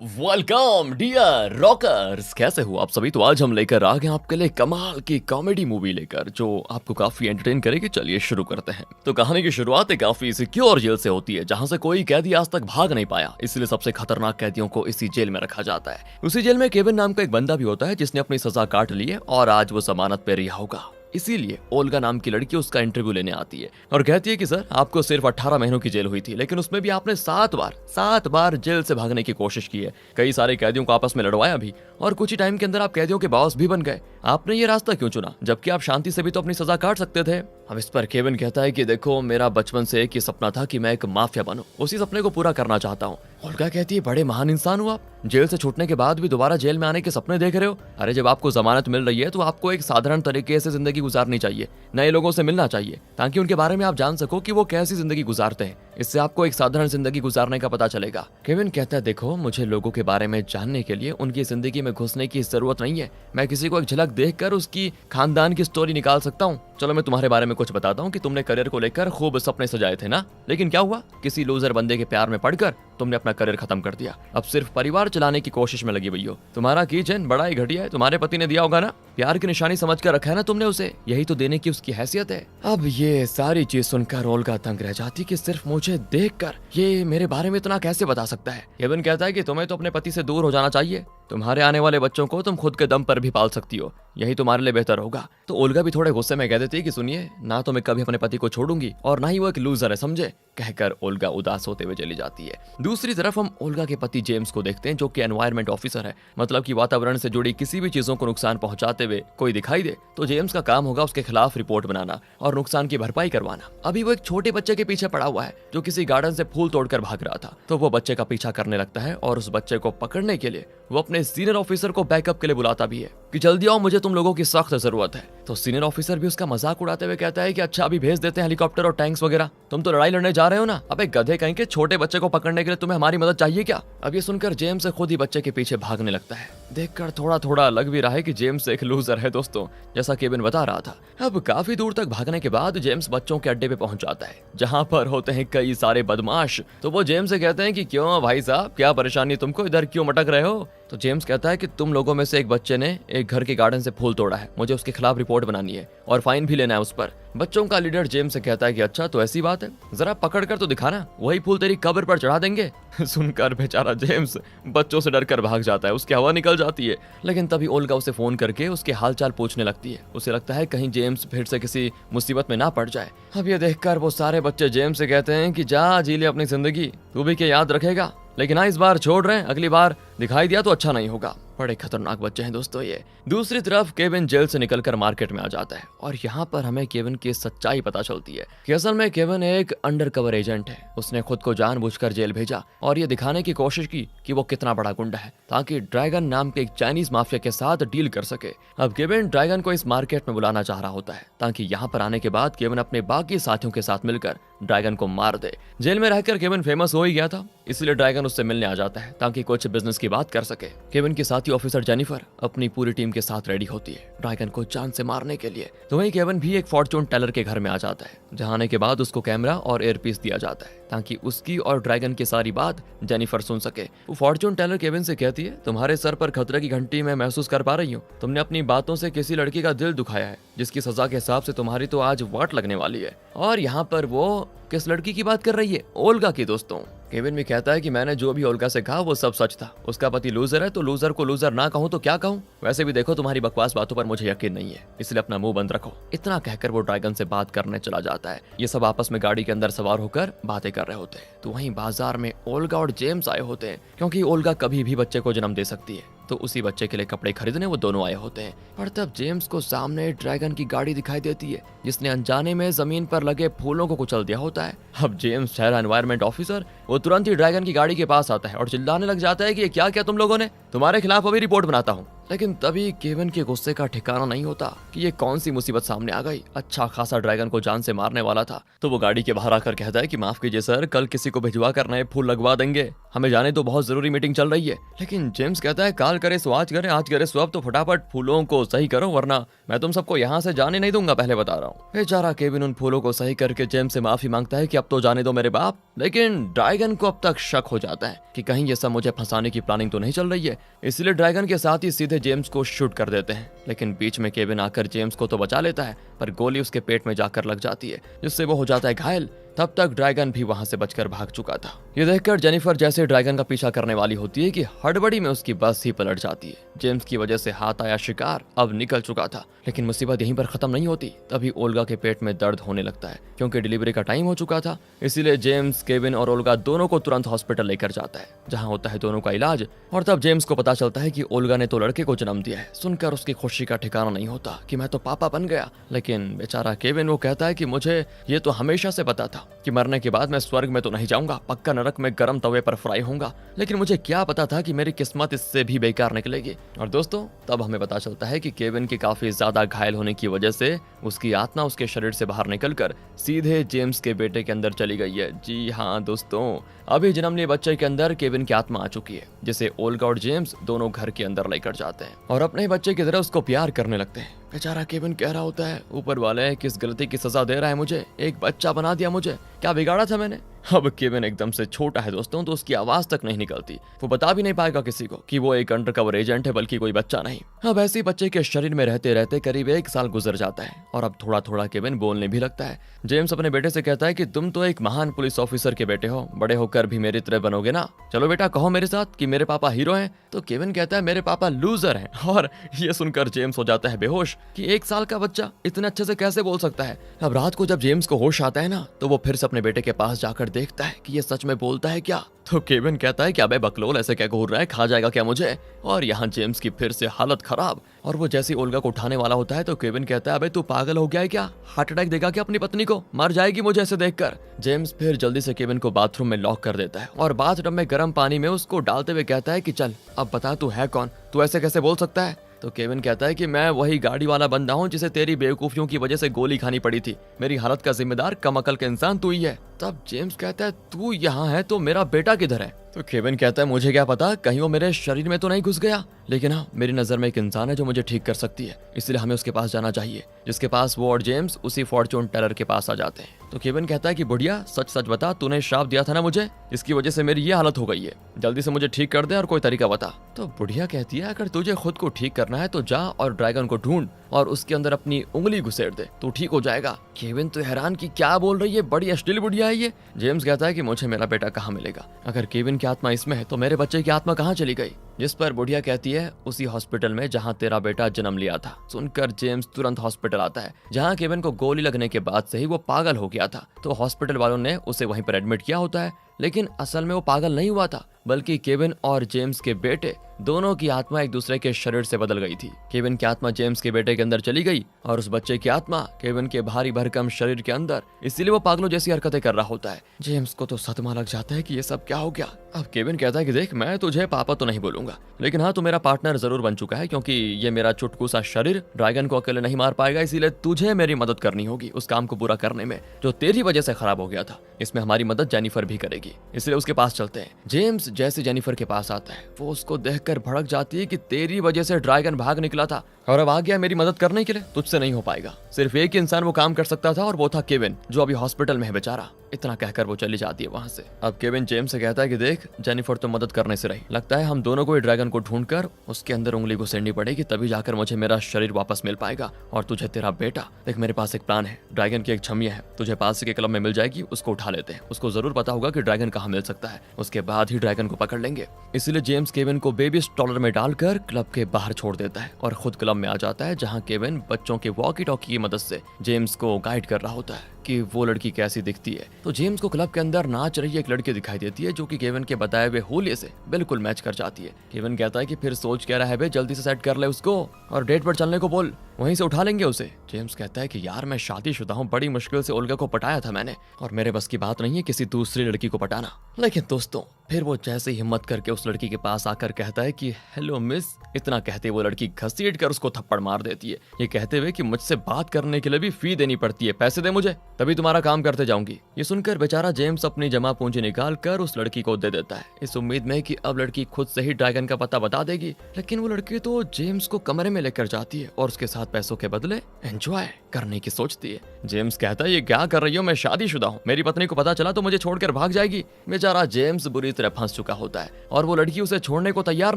Welcome dear rockers, कैसे हो आप सभी। तो आज हम लेकर आ गए आपके लिए कमाल की कॉमेडी मूवी लेकर जो आपको काफी एंटरटेन करेगी। चलिए शुरू करते हैं। तो कहानी की शुरुआत काफी सिक्योर जेल से होती है जहां से कोई कैदी आज तक भाग नहीं पाया, इसलिए सबसे खतरनाक कैदियों को इसी जेल में रखा जाता है। उसी जेल में केविन नाम का एक बंदा भी होता है जिसने अपनी सजा काट ली है और आज वो जमानत पे रिहा होगा। इसीलिए ओल्गा नाम की लड़की उसका इंटरव्यू लेने आती है और कहती है कि सर आपको सिर्फ 18 महीनों की जेल हुई थी, लेकिन उसमें भी आपने 7 बार जेल से भागने की कोशिश की है। कई सारे कैदियों को आपस में लड़वाया भी और कुछ ही टाइम के अंदर आप कैदियों के बॉस भी बन गए। आपने ये रास्ता क्यों चुना जबकि आप शांति से भी तो अपनी सजा काट सकते थे। अब इस पर केविन कहता है कि देखो मेरा बचपन से एक ही सपना था कि मैं एक माफिया बनूं, उसी सपने को पूरा करना चाहता हूँ। ओल्गा कहती है बड़े महान इंसान हो आप, जेल से छूटने के बाद भी दोबारा जेल में आने के सपने देख रहे हो। अरे जब आपको जमानत मिल रही है तो आपको एक साधारण तरीके से जिंदगी गुजारनी चाहिए, नए लोगों से मिलना चाहिए ताकि उनके बारे में आप जान सको कि वो कैसी जिंदगी गुजारते हैं। इससे आपको एक साधारण जिंदगी गुजारने का पता चलेगा। केविन कहता है देखो मुझे लोगों के बारे में जानने के लिए उनकी जिंदगी में घुसने की जरूरत नहीं है, मैं किसी को एक झलक देखकर उसकी खानदान की स्टोरी निकाल सकता हूँ। चलो मैं तुम्हारे बारे में कुछ बताता हूँ कि तुमने करियर को लेकर खूब सपने सजाए थे ना, लेकिन क्या हुआ, किसी लूजर बंदे के प्यार में पड़कर तुमने अपना करियर खत्म कर दिया। अब सिर्फ परिवार चलाने की कोशिश में लगी हुई हो। तुम्हारा किचन बड़ा ही घटिया है, तुम्हारे पति ने दिया होगा ना, प्यार की निशानी समझ कर रखा है ना तुमने उसे, यही तो देने की उसकी हैसियत है। अब ये सारी चीज सुनकर ओल्गा तंग रह जाती कि सिर्फ मुझे देखकर ये मेरे बारे में इतना कैसे बता सकता है। केविन कहता है कि तुम्हें तो अपने पति से दूर हो जाना चाहिए, तुम्हारे आने वाले बच्चों को तुम खुद के दम पर भी पाल सकती हो, यही तुम्हारे लिए बेहतर होगा। तो ओल्गा भी थोड़े गुस्से में कह देती है कि सुनिए ना तो मैं कभी अपने पति को छोड़ूंगी और ना ही वो एक लूजर है समझे। कहकर ओल्गा उदास होते हुए चली जाती है। दूसरी तरफ हम ओल्गा के पति जेम्स को देखते हैं जो कि एनवायरमेंट ऑफिसर है, मतलब कि वातावरण से जुड़ी किसी भी चीजों को नुकसान पहुंचाते हुए कोई दिखाई दे तो जेम्स का काम होगा उसके खिलाफ रिपोर्ट बनाना और नुकसान की भरपाई करवाना। अभी वो एक छोटे बच्चे के पीछे पड़ा हुआ है जो किसी गार्डन से फूल तोड़कर भाग रहा था, तो वो बच्चे का पीछा करने लगता है और उस बच्चे को पकड़ने के लिए वो अपने सीनियर ऑफिसर को बैकअप के लिए बुलाता भी है कि जल्दी आओ मुझे तुम लोगों की सख्त जरूरत है। तो सीनियर ऑफिसर भी उसका मजाक उड़ाते हुए कहता है कि अच्छा अभी भेज देते हैं हेलीकॉप्टर और टैंक्स वगैरह, तुम तो लड़ाई लड़ने जा रहे हो ना। अबे गधे कहीं के, छोटे बच्चे को पकड़ने के लिए तुम्हें हमारी मदद चाहिए क्या। अब ये सुनकर जेम्स खुद ही बच्चे के पीछे भागने लगता है। देखकर थोड़ा थोड़ा लग भी रहा है कि जेम्स एक लूजर है दोस्तों, जैसा केविन बता रहा था। अब काफी दूर तक भागने के बाद जेम्स बच्चों के अड्डे पे पहुंच जाता है जहां पर होते हैं कई सारे बदमाश। तो वो जेम्स से कहते हैं कि क्यों भाई साहब क्या परेशानी तुमको, इधर क्यों मटक रहे हो। तो जेम्स कहता है कि तुम लोगों में से एक बच्चे ने एक घर के गार्डन से फूल तोड़ा है, मुझे उसके खिलाफ रिपोर्ट बनानी है और फाइन भी लेना है उस पर। बच्चों का लीडर जेम्स से कहता है कि अच्छा तो ऐसी बात है, जरा पकड़ कर तो दिखाना, वही फूल तेरी कब्र पर चढ़ा देंगे। सुनकर बेचारा जेम्स बच्चों से डरकर भाग जाता है, उसकी हवा निकल जाती है। लेकिन तभी ओल्गा उसे फोन करके उसके हालचाल पूछने लगती है। उसे लगता है कहीं जेम्स फिर से किसी मुसीबत में ना पड़ जाए। अब ये देखकर वो सारे बच्चे जेम्स से कहते हैं कि जा जी ले अपनी जिंदगी, तू भी क्या याद रखेगा, लेकिन हाँ इस बार छोड़ रहे हैं, अगली बार दिखाई दिया तो अच्छा नहीं होगा। बड़े खतरनाक बच्चे हैं दोस्तों ये। दूसरी तरफ केविन जेल से निकलकर मार्केट में आ जाता है और यहाँ पर हमें केविन की सच्चाई पता चलती है कि असल में केविन एक अंडरकवर एजेंट है। उसने खुद को जानबूझकर जेल भेजा और ये दिखाने की कोशिश की कि वो कितना बड़ा गुंडा है ताकि ड्रैगन नाम के एक चाइनीज माफिया के साथ डील कर सके। अब केविन ड्रैगन को इस मार्केट में बुलाना चाह रहा होता है ताकि यहाँ पर आने के बाद केविन अपने बाकी साथियों के साथ मिलकर ड्रैगन को मार दे। जेल में रहकर केविन फेमस हो ही गया था, इसलिए ड्रैगन उससे मिलने आ जाता है ताकि कुछ बिजनेस की बात कर सके। केविन की साथी ऑफिसर जेनिफर अपनी पूरी टीम के साथ रेडी होती है ड्रैगन को जान से मारने के लिए। तो वहीं केविन भी एक फॉर्चून टेलर के घर में आ जाता है जहां आने के बाद उसको कैमरा और एयरपीस दिया जाता है ताकि उसकी और ड्रैगन की सारी बात जेनिफर सुन सके। वो फॉर्चून टेलर केविन से कहती है तुम्हारे सर पर खतरे की घंटी मैं महसूस कर पा रही हूँ, तुमने अपनी बातों से किसी लड़की का दिल दुखाया है जिसकी सजा के हिसाब से तुम्हारी तो आज वाट लगने वाली है। और यहाँ पर वो किस लड़की की बात कर रही है, ओल्गा की दोस्तों। केविन भी कहता है कि मैंने जो भी ओल्गा से कहा वो सब सच था, उसका पति लूजर है तो लूजर को लूजर ना कहूँ तो क्या कहूँ, वैसे भी देखो तुम्हारी बकवास बातों पर मुझे यकीन नहीं है, इसलिए अपना मुंह बंद रखो। इतना कहकर वो ड्रैगन से बात करने चला जाता है। ये सब आपस में गाड़ी के अंदर सवार होकर बातें कर रहे होते हैं। तो वहीं बाजार में ओल्गा और जेम्स आए होते हैं क्योंकि ओल्गा कभी भी बच्चे को जन्म दे सकती है, तो उसी बच्चे के लिए कपड़े खरीदने वो दोनों आए होते हैं। पर तब जेम्स को सामने ड्रैगन की गाड़ी दिखाई देती है जिसने अनजाने में जमीन पर लगे फूलों को कुचल दिया होता है। अब जेम्स शहर एनवायरमेंट ऑफिसर वो तुरंत ही ड्रैगन की गाड़ी के पास आता है और चिल्लाने लग जाता है कि ये क्या किया तुम लोगों ने, तुम्हारे खिलाफ अभी रिपोर्ट बनाता हूँ। लेकिन तभी केविन के गुस्से का ठिकाना नहीं होता कि ये कौन सी मुसीबत सामने आ गई। अच्छा खासा ड्रैगन को जान से मारने वाला था, तो वो गाड़ी के बाहर आकर कहता है कि माफ कीजिए सर, कल किसी को भिजवा कर नए फूल लगवा देंगे, हमें जाने तो बहुत जरूरी मीटिंग चल रही है। लेकिन जेम्स कहता है काल करे सो आज करे, आज करे सो अब, तो फटाफट फूलों को सही करो वरना मैं तुम सबको यहाँ से जाने नहीं दूंगा, पहले बता रहा हूँ। बेचारा केविन उन फूलों को सही करके जेम्स से माफी मांगता है कि अब तो जाने दो मेरे बाप। लेकिन ड्रैगन को अब तक शक हो जाता है कि कहीं ये सब मुझे फंसाने की प्लानिंग तो नहीं चल रही है, इसलिए ड्रैगन के साथ ही सीधे जेम्स को शूट कर देते हैं। लेकिन बीच में केविन आकर जेम्स को तो बचा लेता है, पर गोली उसके पेट में जाकर लग जाती है, जिससे वो हो जाता है घायल। तब तक ड्रैगन भी वहां से बचकर भाग चुका था। ये देखकर जेनिफर जैसे ड्रैगन का पीछा करने वाली होती है कि हड़बड़ी में उसकी बस ही पलट जाती है। जेम्स की वजह से हाथ आया शिकार अब निकल चुका था, लेकिन मुसीबत यहीं पर खत्म नहीं होती। तभी ओल्गा के पेट में दर्द होने लगता है, क्योंकि डिलीवरी का टाइम हो चुका था। इसीलिए जेम्स, केविन और ओल्गा दोनों को तुरंत हॉस्पिटल लेकर जाता है, जहाँ होता है दोनों का इलाज। और तब जेम्स को पता चलता है कि ओल्गा ने तो लड़के को जन्म दिया है। सुनकर उसकी खुशी का ठिकाना नहीं होता कि मैं तो पापा बन गया। लेकिन बेचारा केविन वो कहता है कि मुझे ये तो हमेशा से पता था कि मरने के बाद मैं स्वर्ग में तो नहीं जाऊंगा, पक्का नरक में गर्म तवे पर फ्राई होऊंगा। लेकिन मुझे क्या पता था कि मेरी किस्मत इससे भी बेकार निकलेगी। और दोस्तों तब हमें पता चलता है कि केविन के काफी ज्यादा घायल होने की वजह से उसकी आत्मा उसके शरीर से बाहर निकलकर सीधे जेम्स के बेटे के अंदर चली गई है। जी हाँ दोस्तों, अभी जन्म लिए बच्चे के अंदर केविन की आत्मा आ चुकी है, जिसे ओल्गा और जेम्स दोनों घर के अंदर लेकर जाते हैं और अपने ही बच्चे की तरह उसको प्यार करने लगते हैं। बेचारा केविन कह रहा होता है, ऊपर वाले किस गलती की सजा दे रहा है मुझे, एक बच्चा बना दिया मुझे, क्या बिगाड़ा था मैंने। अब केविन एकदम से छोटा है दोस्तों, तो उसकी आवाज तक नहीं निकलती, वो बता भी नहीं पाएगा किसी को कि वो एक अंडरकवर एजेंट है, बल्कि कोई बच्चा नहीं। अब ऐसे बच्चे के शरीर में रहते रहते करीब 1 साल गुजर जाता है और अब थोड़ा थोड़ा केविन बोलने भी लगता है। जेम्स अपने बेटे से कहता है कि तुम तो एक महान पुलिस ऑफिसर के बेटे हो, बड़े होकर भी मेरी तरह बनोगे ना, चलो बेटा कहो मेरे साथ कि मेरे पापा हीरो हैं। तो केविन कहता है मेरे पापा लूजर हैं। और ये सुनकर जेम्स हो जाता है बेहोश कि 1 साल का बच्चा इतने अच्छे से कैसे बोल सकता है। अब रात को जब जेम्स को होश आता है ना, तो वो फिर से अपने बेटे के पास जाकर देखता है कि ये सच में बोलता है क्या। तो केविन कहता है कि अबे बकलोल ऐसे क्या घूर रहा है, खा जाएगा क्या मुझे। और यहाँ जेम्स की फिर से हालत खराब, और वो जैसे ओल्गा को उठाने वाला होता है तो केविन कहता है अबे तू पागल हो गया है क्या, हार्ट अटैक देगा क्या अपनी पत्नी को, मर जाएगी मुझे ऐसे देखकर। जेम्स फिर जल्दी से केविन को बाथरूम में लॉक कर देता है और बाथटब में गर्म पानी में उसको डालते हुए कहता है कि चल अब बता तू है कौन, तू ऐसे कैसे बोल सकता है। तो केविन कहता है कि मैं वही गाड़ी वाला बंदा हूँ जिसे तेरी बेवकूफियों की वजह से गोली खानी पड़ी थी, मेरी हालत का जिम्मेदार कम अकल के इंसान तू ही है। तब जेम्स कहता है तू यहाँ है तो मेरा बेटा किधर है। तो केविन कहता है मुझे क्या पता, कहीं वो मेरे शरीर में तो नहीं घुस गया, लेकिन हाँ मेरी नजर में एक इंसान है जो मुझे ठीक कर सकती है, इसलिए हमें उसके पास जाना चाहिए। जिसके पास वो और जेम्स उसी फॉर्च्यून टेलर के पास आ जाते हैं। तो केविन कहता है कि बुढ़िया सच सच बता, तूने श्राप दिया था ना मुझे, इसकी वजह से मेरी ये हालत हो गई है, जल्दी से मुझे ठीक कर दे और कोई तरीका बता। तो बुढ़िया कहती है अगर तुझे खुद को ठीक करना है तो जा और ड्रैगन को ढूंढ और उसके अंदर अपनी उंगली घुसेड़ दे, तू ठीक हो जाएगा। केविन तो हैरान कि क्या बोल रही है, बड़ी अश्लील बुढ़िया है ये। जेम्स कहता है कि मुझे मेरा बेटा कहाँ मिलेगा, अगर केविन की आत्मा इसमें है तो मेरे बच्चे की आत्मा कहाँ चली गई। जिस पर बुढ़िया कहती है उसी हॉस्पिटल में जहाँ तेरा बेटा जन्म लिया था। सुनकर जेम्स तुरंत हॉस्पिटल आता है, जहाँ केविन को गोली लगने के बाद से ही वो पागल हो गया था। तो हॉस्पिटल वालों ने उसे वहीं पर एडमिट किया होता है, लेकिन असल में वो पागल नहीं हुआ था, बल्कि केविन और जेम्स के बेटे दोनों की आत्मा एक दूसरे के शरीर से बदल गई थी। केविन की आत्मा जेम्स के बेटे के अंदर चली गई और उस बच्चे की आत्मा केविन के भारी भरकम शरीर के अंदर, इसीलिए वो पागलों जैसी हरकतें कर रहा होता है। जेम्स को तो सदमा लग जाता है कि ये सब क्या हो गया। अब केविन कहता है कि देख मैं तुझे पापा तो नहीं बोलूंगा, लेकिन हाँ तू मेरा पार्टनर जरूर बन चुका है, क्योंकि ये मेरा चुटकू सा शरीर ड्रैगन को अकेले नहीं मार पाएगा, इसीलिए तुझे मेरी मदद करनी होगी उस काम को पूरा करने में जो तेरी वजह से खराब हो गया था। इसमें हमारी मदद जेनिफर भी करेगी, इसलिए उसके पास चलते हैं। जेम्स जैसे जेनिफर के पास आता है वो उसको देखकर भड़क जाती है कि तेरी वजह से ड्रैगन भाग निकला था और अब आ गया मेरी मदद करने के लिए, तुझसे नहीं हो पाएगा। सिर्फ एक ही इंसान वो काम कर सकता था और वो था केविन, जो अभी हॉस्पिटल में है बेचारा। इतना कहकर वो चली जाती है वहां से। अब केविन जेम्स से कहता है कि देख जेनिफर तो मदद करने से रही, लगता है हम दोनों को ही ड्रैगन को ढूंढकर उसके अंदर उंगली घुसेड़नी पड़ेगी, तभी जाकर मुझे मेरा शरीर वापस मिल पाएगा और तुझे तेरा बेटा। देख मेरे पास एक प्लान है, ड्रैगन की एक छमिया है, तुझे पास के क्लब में मिल जाएगी, उसको उठा लेते हैं, उसको जरूर पता होगा कि ड्रैगन कहाँ मिल सकता है, उसके बाद ही ड्रैगन को पकड़ लेंगे। इसलिए जेम्स केविन को बेबी स्टॉलर में डालकर क्लब के बाहर छोड़ देता है और खुद क्लब में आ जाता है, जहाँ केविन बच्चों के वॉकी टॉकी की मदद से जेम्स को गाइड कर रहा होता है। कि वो लड़की कैसी दिखती है। तो जेम्स को क्लब के अंदर नाच रही एक लड़की दिखाई देती है जो कि केविन के बताए हुए होलिये से बिल्कुल मैच कर जाती है। केविन कहता है कि फिर सोच क्या रहा है बे, जल्दी से सेट कर ले उसको और डेट पर चलने को बोल, वहीं से उठा लेंगे उसे। जेम्स कहता है कि यार मैं शादीशुदा हूँ, बड़ी मुश्किल से ओल्गा को पटाया था मैंने और मेरे बस की बात नहीं है किसी दूसरी लड़की को पटाना। लेकिन दोस्तों फिर वो जैसे ही हिम्मत करके उस लड़की के पास आकर कहता है कि हेलो मिस, इतना कहते वो लड़की घसीट कर उसको थप्पड़ मार देती है, ये कहते हुए कि मुझसे बात करने के लिए भी फी देनी पड़ती है, पैसे दे मुझे तभी तुम्हारा काम करते जाऊंगी। ये सुनकर बेचारा जेम्स अपनी जमा पूंजी निकाल कर उस लड़की को दे देता है, इस उम्मीद में कि अब लड़की खुद से ही ड्रैगन का पता बता देगी। लेकिन वो लड़की तो जेम्स को कमरे में लेकर जाती है और उसके साथ पैसों के बदले एंजॉय करने की सोचती है। जेम्स कहता है ये क्या कर रही हो, मैं शादीशुदा हूँ, मेरी पत्नी को पता चला तो मुझे छोड़कर भाग जाएगी। बेचारा जेम्स बुरी तरह फंस चुका होता है और वो लड़की उसे छोड़ने को तैयार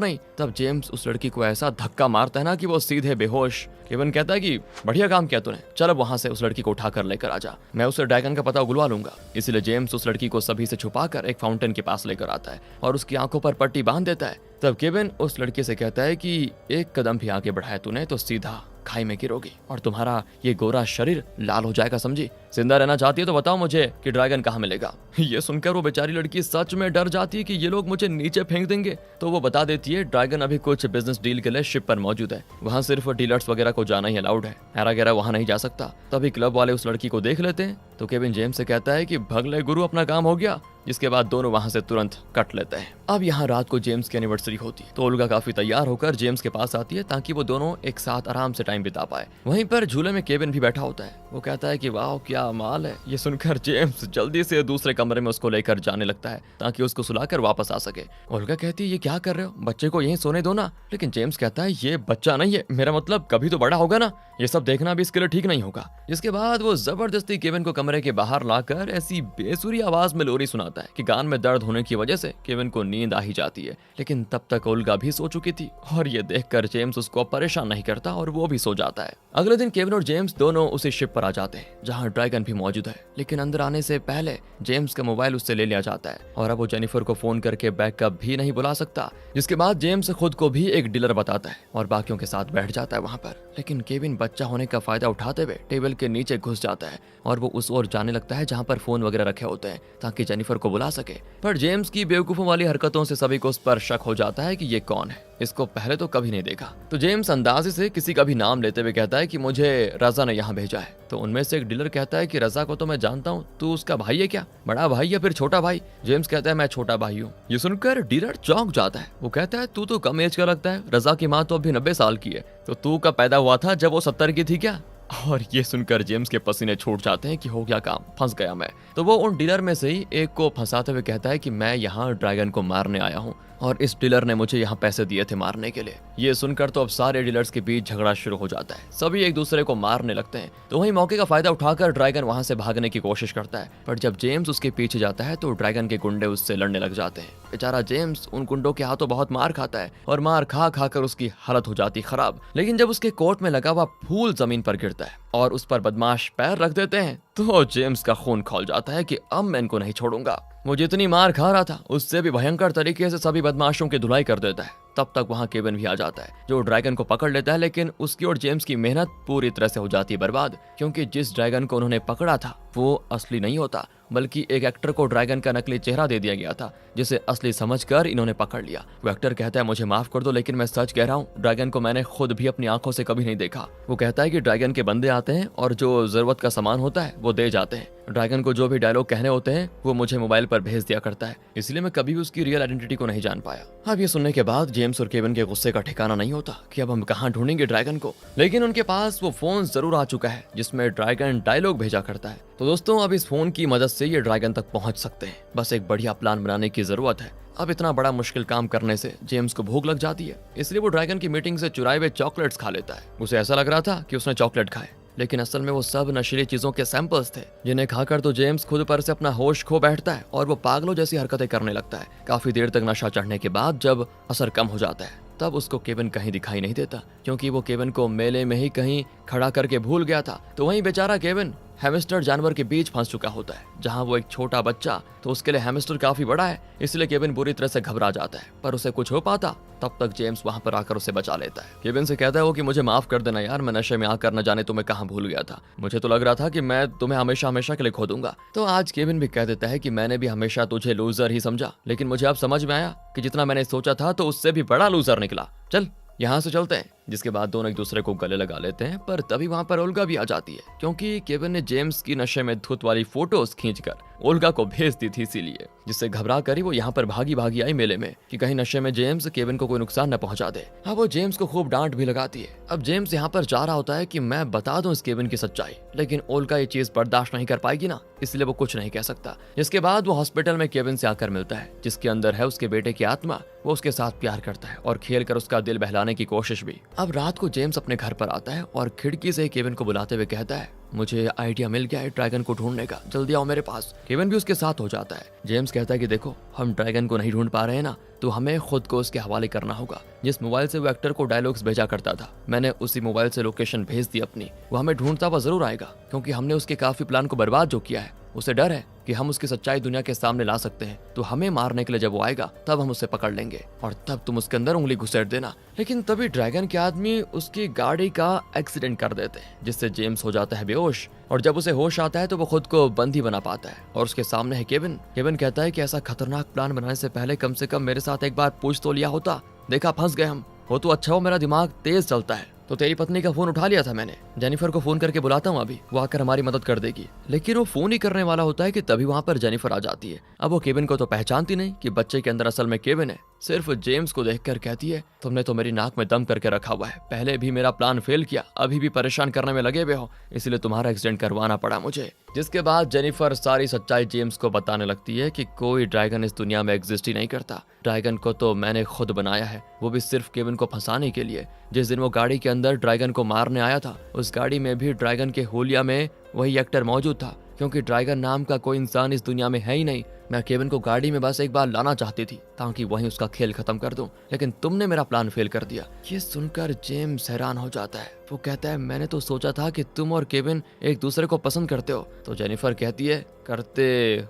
नहीं। तब जेम्स उस लड़की को ऐसा धक्का मारता है ना कि वो सीधे बेहोश। केविन कहता है कि बढ़िया काम किया तूने, चल अब वहां से उस लड़की को उठा कर लेकर आजा, मैं उसे ड्रैगन का पता उगलवा लूंगा। इसलिए जेम्स उस लड़की को सभी से छुपाकर एक फाउंटेन के पास लेकर आता है और उसकी आंखों पर पट्टी बांध देता है। तब केविन उस लड़की से कहता है कि एक कदम भी आगे बढ़ाया तूने तो सीधा खाई में गिरोगी और तुम्हारा ये गोरा शरीर लाल हो जाएगा, समझी। जिंदा रहना चाहती है तो बताओ मुझे कि ड्रैगन कहाँ मिलेगा। ये सुनकर वो बेचारी लड़की सच में डर जाती है कि ये लोग मुझे नीचे फेंक देंगे। तो वो बता देती है ड्रैगन अभी कुछ बिजनेस डील के लिए शिप पर मौजूद है, वहाँ सिर्फ डीलर्स वगैरह को जाना ही अलाउड है, हैरा गैरा वहाँ नहीं जा सकता। तभी क्लब वाले उस लड़की को देख लेते हैं तो केविन जेम्स से कहता है कि भगले गुरु अपना काम हो गया, जिसके बाद दोनों वहां से तुरंत कट लेते हैं। अब यहाँ रात को जेम्स की एनिवर्सरी होती है तो ओल्गा काफी तैयार होकर जेम्स के पास आती है ताकि वो दोनों एक साथ आराम से टाइम बिता पाए। वहीं पर झूले में केविन भी बैठा होता है, वो कहता है कि वाह क्या माल है। ये सुनकर जेम्स जल्दी से दूसरे कमरे में उसको लेकर जाने लगता है ताकि उसको सुलाकर वापस आ सके। ओल्गा कहती है ये क्या कर रहे हो, बच्चे को यहीं सोने दो ना। लेकिन जेम्स कहता है ये बच्चा नहीं है, मेरा मतलब कभी तो बड़ा होगा ना, ये सब देखना भी इसके लिए ठीक नहीं होगा। जिसके बाद वो जबरदस्ती केविन को कमरे के बाहर लाकर ऐसी बेसुरी आवाज में लोरी सुनाता है कि कान में दर्द होने की वजह से केविन को नींद आ ही जाती है। लेकिन तब तक ओल्गा भी सो चुकी थी और ये देखकर जेम्स उसको परेशान नहीं करता और वो भी सो जाता है। अगले दिन केविन और जेम्स दोनों उसी शिप पर आ जाते हैं जहाँ ड्रैगन भी मौजूद है। लेकिन अंदर आने से पहले जेम्स का मोबाइल उससे ले लिया जाता है और अब वो जेनिफर को फोन करके बैकअप भी नहीं बुला सकता। जिसके बाद जेम्स खुद को भी एक डीलर बताता है और बाकियों के साथ बैठ जाता है वहां पर। लेकिन केविन बच्चा होने का फायदा उठाते हुए टेबल के नीचे घुस जाता है और वो उस ओर जाने लगता है जहाँ पर फोन वगैरह रखे होते हैं ताकि जेनिफर को बुला सके। पर जेम्स की बेवकूफों वाली हरकतों से सभी को उस पर शक हो जाता है कि ये कौन है, इसको पहले तो कभी नहीं देखा। तो जेम्स अंदाजे से किसी का भी नाम लेते हुए कहता है कि मुझे रजा ने यहाँ भेजा है। तो उनमें से एक डीलर कहता है कि रजा को तो मैं जानता हूँ, तू उसका भाई है क्या, बड़ा भाई या फिर छोटा भाई। जेम्स कहता है मैं छोटा भाई हूँ। ये सुनकर डीलर चौंक जाता है, वो कहता है तू तो कम एज का लगता है, रजा की माँ तो अभी 90 साल की है, तो तू कब पैदा हुआ था जब वो 70 की थी क्या। और ये सुनकर जेम्स के पसीने छूट जाते हैं कि हो गया काम, फंस गया मैं। तो वो उन डीलर में से ही एक को फंसाते हुए कहता है कि मैं यहाँ ड्रैगन को मारने आया हूँ और इस डीलर ने मुझे यहाँ पैसे दिए थे मारने के लिए। ये सुनकर तो अब सारे डीलर्स के बीच झगड़ा शुरू हो जाता है, सभी एक दूसरे को मारने लगते हैं। तो वहीं मौके का फायदा उठाकर ड्रैगन वहां से भागने की कोशिश करता है, पर जब जेम्स उसके पीछे जाता है तो ड्रैगन के गुंडे उससे लड़ने लग जाते हैं। बेचारा जेम्स उन गुंडों के हाथों बहुत मार खाता है और मार खा खा कर उसकी हालत हो जाती खराब। लेकिन जब उसके कोट में लगा हुआ फूल जमीन पर गिरता है और उस पर बदमाश पैर रख देते हैं तो जेम्स का खून खौल जाता है कि अब मैं इनको नहीं छोड़ूंगा। वो जितनी मार खा रहा था उससे भी भयंकर तरीके से सभी बदमाशों की धुलाई कर देता है। तब तक वहां केविन भी आ जाता है जो ड्रैगन को पकड़ लेता है। लेकिन उसकी और जेम्स की मेहनत पूरी तरह से हो जाती है बर्बाद, क्योंकि जिस ड्रैगन को उन्होंने पकड़ा था वो असली नहीं होता, बल्कि एक एक्टर को ड्रैगन का नकली चेहरा दे दिया गया था जिसे असली समझकर इन्होंने पकड़ लिया। वो एक्टर कहता है मुझे माफ कर दो, लेकिन मैं सच कह रहा हूँ, ड्रैगन को मैंने खुद भी अपनी आंखों से कभी नहीं देखा। वो कहता है कि ड्रैगन के बंदे आते हैं और जो जरूरत का सामान होता है वो दे जाते हैं। ड्रैगन को जो भी डायलॉग कहने होते हैं वो मुझे मोबाइल पर भेज दिया करता है, इसलिए मैं कभी भी उसकी रियल आइडेंटिटी को नहीं जान पाया। अब ये सुनने के बाद जेम्स और केविन के गुस्से का ठिकाना नहीं होता कि अब हम कहाँ ढूंढेंगे ड्रैगन को। लेकिन उनके पास वो फोन जरूर आ चुका है जिसमें ड्रैगन डायलॉग भेजा करता है। तो दोस्तों अब इस फोन की मदद से ये ड्रैगन तक पहुंच सकते हैं, बस एक बढ़िया प्लान बनाने की जरूरत है। अब इतना बड़ा मुश्किल काम करने से जेम्स को भूख लग जाती है, इसलिए वो ड्रैगन की मीटिंग से चुराए हुए चॉकलेट्स खा लेता है। उसे ऐसा लग रहा था कि उसने चॉकलेट खाए, लेकिन असल में वो सब नशीली चीजों के सैंपल्स थे, जिन्हें खाकर तो जेम्स खुद पर से अपना होश खो बैठता है और वो पागलों जैसी हरकतें करने लगता है। काफी देर तक नशा चढ़ने के बाद जब असर कम हो जाता है तब उसको केविन कहीं दिखाई नहीं देता, क्योंकि वो केविन को मेले में ही कहीं खड़ा करके भूल गया था। तो वहीं बेचारा केविन हैमस्टर जानवर के बीच फंस चुका होता है, जहाँ वो एक छोटा बच्चा, तो उसके लिए हैमस्टर काफी बड़ा है, इसलिए केविन बुरी तरह से घबरा जाता है, पर उसे कुछ हो पाता तब तक जेम्स वहां पर आकर उसे बचा लेता है। केविन से कहता है वो कि मुझे माफ कर देना यार, मैं नशे में आकर न जाने तुम्हें कहां भूल गया था, मुझे तो लग रहा था कि मैं तुम्हें हमेशा हमेशा के लिए खो दूंगा। तो आज केविन भी कह देता है कि मैंने भी हमेशा तुझे लूजर ही समझा, लेकिन मुझे अब समझ में आया कि जितना मैंने सोचा था तो उससे भी बड़ा लूजर निकला, चल यहाँ से चलते हैं। जिसके बाद दोनों एक दूसरे को गले लगा लेते हैं, पर तभी वहां पर ओल्गा भी आ जाती है, क्योंकि केविन ने जेम्स की नशे में धुत वाली फोटोज खींचकर ओल्गा को भेज दी थी, इसीलिए जिससे घबरा कर ही वो यहाँ पर भागी भागी आई मेले में कि कहीं नशे में जेम्स केविन को कोई नुकसान न पहुंचा दे। अब वो जेम्स को खूब डांट भी लगाती है। अब जेम्स यहाँ पर चाह रहा होता है कि मैं बता दूं इस केविन की सच्चाई, लेकिन ओल्गा ये चीज बर्दाश्त नहीं कर पाएगी ना, इसलिए वो कुछ नहीं कह सकता। जिसके बाद वो हॉस्पिटल में केविन से आकर मिलता है, जिसके अंदर है उसके बेटे की आत्मा। वो उसके साथ प्यार करता है और खेल कर उसका दिल बहलाने की कोशिश भी। अब रात को जेम्स अपने घर पर आता है और खिड़की से केविन को बुलाते हुए कहता है मुझे आइडिया मिल गया है ड्रैगन को ढूंढने का, जल्दी आओ मेरे पास। केविन भी उसके साथ हो जाता है। जेम्स कहता है कि देखो हम ड्रैगन को नहीं ढूंढ पा रहे हैं ना, तो हमें खुद को उसके हवाले करना होगा। जिस मोबाइल से वो एक्टर को डायलॉग्स भेजा करता था, मैंने उसी मोबाइल से लोकेशन भेज दी अपनी, वो हमें ढूंढता हुआ जरूर आएगा, क्योंकि हमने उसके काफी प्लान को बर्बाद जो किया है। उसे डर है कि हम उसकी सच्चाई दुनिया के सामने ला सकते हैं, तो हमें मारने के लिए जब वो आएगा तब हम उसे पकड़ लेंगे और तब तुम उसके अंदर उंगली घुसेड़ देना। लेकिन तभी ड्रैगन के आदमी उसकी गाड़ी का एक्सीडेंट कर देते हैं, जिससे जेम्स हो जाता है बेहोश, और जब उसे होश आता है तो वो खुद को बंदी बना पाता है और उसके सामने है केविन। केविन कहता है कि ऐसा खतरनाक प्लान बनाने से पहले कम से कम मेरे साथ एक बार पूछ तो लिया होता, देखा फंस गए हम, हो तो अच्छा हो मेरा दिमाग तेज चलता है। तो तेरी पत्नी का फोन उठा लिया था मैंने, जेनिफर को फोन करके बुलाता हूँ अभी, वो आकर हमारी मदद कर देगी। लेकिन वो फोन ही करने वाला होता है कि तभी वहां पर जेनिफर आ जाती है। अब वो केविन को तो पहचानती नहीं कि बच्चे के अंदर असल में केविन है, सिर्फ जेम्स को देखकर कहती है तुमने तो मेरी नाक में दम करके रखा हुआ है, पहले भी मेरा प्लान फेल किया, अभी भी परेशान करने में लगे हुए हो, इसलिए तुम्हारा एक्सीडेंट करवाना पड़ा मुझे। जिसके बाद जेनिफर सारी सच्चाई जेम्स को बताने लगती है कि कोई ड्रैगन इस दुनिया में एग्जिस्ट ही नहीं करता, ड्रैगन को तो मैंने खुद बनाया है, वो भी सिर्फ केविन को फंसाने के लिए। जिस दिन वो गाड़ी के अंदर ड्रैगन को मारने आया था, उस गाड़ी में भी ड्रैगन के होलिया में वही एक्टर मौजूद था, क्योंकि ड्रैगन नाम का कोई इंसान इस दुनिया में है ही नहीं। मैं केविन को गाड़ी में बस एक बार लाना चाहती थी ताकि वहीं उसका खेल खत्म कर दूं, लेकिन तुमने मेरा प्लान फेल कर दिया। ये सुनकर जेम्स हैरान हो जाता है। वो कहता है मैंने तो सोचा था कि तुम और केविन एक दूसरे को पसंद करते हो। तो जेनिफर कहती है करते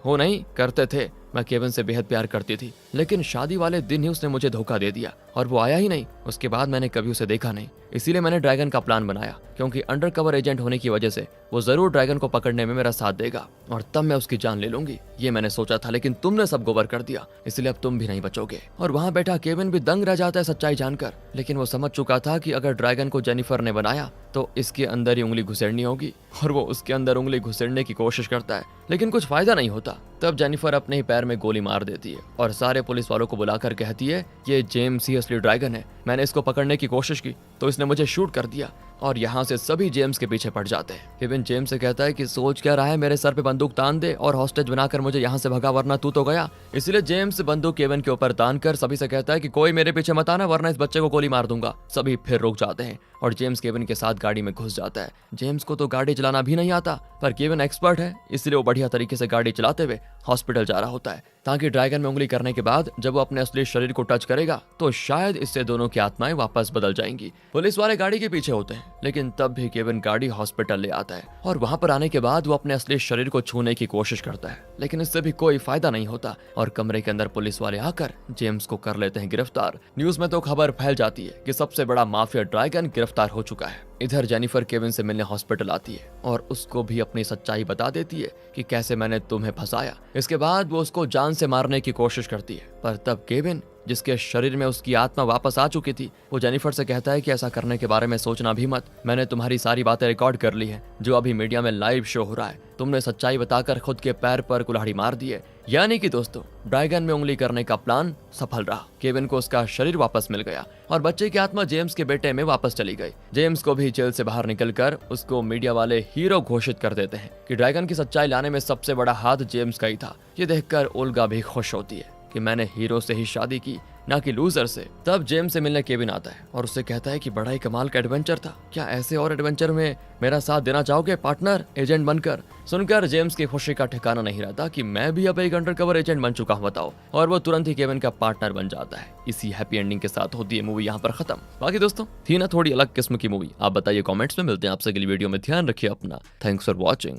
हो नहीं, करते थे, मैं केविन से बेहद प्यार करती थी, लेकिन शादी वाले दिन ही उसने मुझे धोखा दे दिया और वो आया ही नहीं। उसके बाद मैंने कभी उसे देखा नहीं, इसीलिए मैंने ड्रैगन का प्लान बनाया, क्योंकि अंडरकवर एजेंट होने की वजह से वो जरूर ड्रैगन को पकड़ने में मेरा साथ देगा और तब मैं उसकी जान ले लूंगी। ये मैंने सोचा था, लेकिन तुमने सब गोबर कर दिया, इसलिए अब तुम भी नहीं बचोगे। और वहाँ बैठा केविन भी दंग रह जाता है सच्चाई जानकर, लेकिन वो समझ चुका था कि अगर ड्रैगन को जेनिफर ने बनाया तो इसके अंदर ही उंगली घुसेड़नी होगी, और वो उसके अंदर उंगली घुसेड़ने की कोशिश करता है, लेकिन कुछ फायदा नहीं होता। तब जेनिफर अपने ही पैर में गोली मार देती है और सारे पुलिस वालों को बुलाकर कहती है ये जेम्स ही असली ड्रैगन है, मैंने इसको पकड़ने की कोशिश की तो इसने मुझे शूट कर दिया। और यहाँ से सभी जेम्स के पीछे पड़ जाते हैं। केविन जेम्स से कहता है कि सोच क्या रहा है, मेरे सर पे बंदूक तान दे और हॉस्टेज बनाकर मुझे यहाँ से भगा, वरना तू तो गया। इसलिए जेम्स बंदूक केविन के ऊपर तान कर सभी से कहता है कि कोई मेरे पीछे मत आना, वरना इस बच्चे को गोली मार दूंगा। सभी फिर रुक जाते हैं और जेम्स केविन के साथ गाड़ी में घुस जाता है। जेम्स को तो गाड़ी चलाना भी नहीं आता, पर केविन एक्सपर्ट है, इसलिए वो बढ़िया तरीके से गाड़ी चलाते हुए हॉस्पिटल जा रहा होता है, ताकि ड्रैगन में उंगली करने के बाद जब वो अपने असली शरीर को टच करेगा तो शायद इससे दोनों की आत्माएं वापस बदल जाएंगी। पुलिस वाले गाड़ी के पीछे होते हैं, लेकिन तब भी केविन गाड़ी हॉस्पिटल ले आता है और वहां पर आने के बाद वो अपने असली शरीर को छूने की कोशिश करता है, लेकिन इससे भी कोई फायदा नहीं होता और कमरे के अंदर पुलिस वाले आकर जेम्स को कर लेते हैं गिरफ्तार। न्यूज में तो खबर फैल जाती है कि सबसे बड़ा माफिया ड्रैगन गिरफ्तार हो चुका है। इधर जेनिफर केविन से मिलने हॉस्पिटल आती है और उसको भी अपनी सच्चाई बता देती है कि कैसे मैंने तुम्हें फंसाया। इसके बाद वो उसको जान से मारने की कोशिश करती है, पर तब केविन, जिसके शरीर में उसकी आत्मा वापस आ चुकी थी, वो जेनिफर से कहता है कि ऐसा करने के बारे में सोचना भी मत, मैंने तुम्हारी सारी बातें रिकॉर्ड कर ली है जो अभी मीडिया में लाइव शो हो रहा है, तुमने सच्चाई बताकर खुद के पैर पर कुल्हाड़ी मार दी है। यानी कि दोस्तों, ड्रैगन में उंगली करने का प्लान सफल रहा। केविन को उसका शरीर वापस मिल गया और बच्चे की आत्मा जेम्स के बेटे में वापस चली गई। जेम्स को भी जेल से बाहर निकलकर उसको मीडिया वाले हीरो घोषित कर देते हैं कि ड्रैगन की सच्चाई लाने में सबसे बड़ा हाथ जेम्स का ही था। ये देखकर ओल्गा भी खुश होती है कि मैंने हीरो से ही शादी की, ना कि लूजर से। तब जेम्स से मिलने केविन आता है और उससे कहता है कि बड़ा ही कमाल का एडवेंचर था, क्या ऐसे और एडवेंचर में मेरा साथ देना चाहोगे पार्टनर, एजेंट बनकर। सुनकर जेम्स की खुशी का ठिकाना नहीं रहता कि मैं भी अब एक अंडरकवर एजेंट बन चुका हूं, बताओ, और वो तुरंत ही केविन का पार्टनर बन जाता है। इसी हैप्पी एंडिंग के साथ होती है मूवी यहाँ पर खत्म। बाकी दोस्तों, थी ना थोड़ी अलग किस्म की मूवी, आप बताइए कमेंट्स में। मिलते हैं आपसे अगली वीडियो में, ध्यान रखिए अपना। Thanks for watching.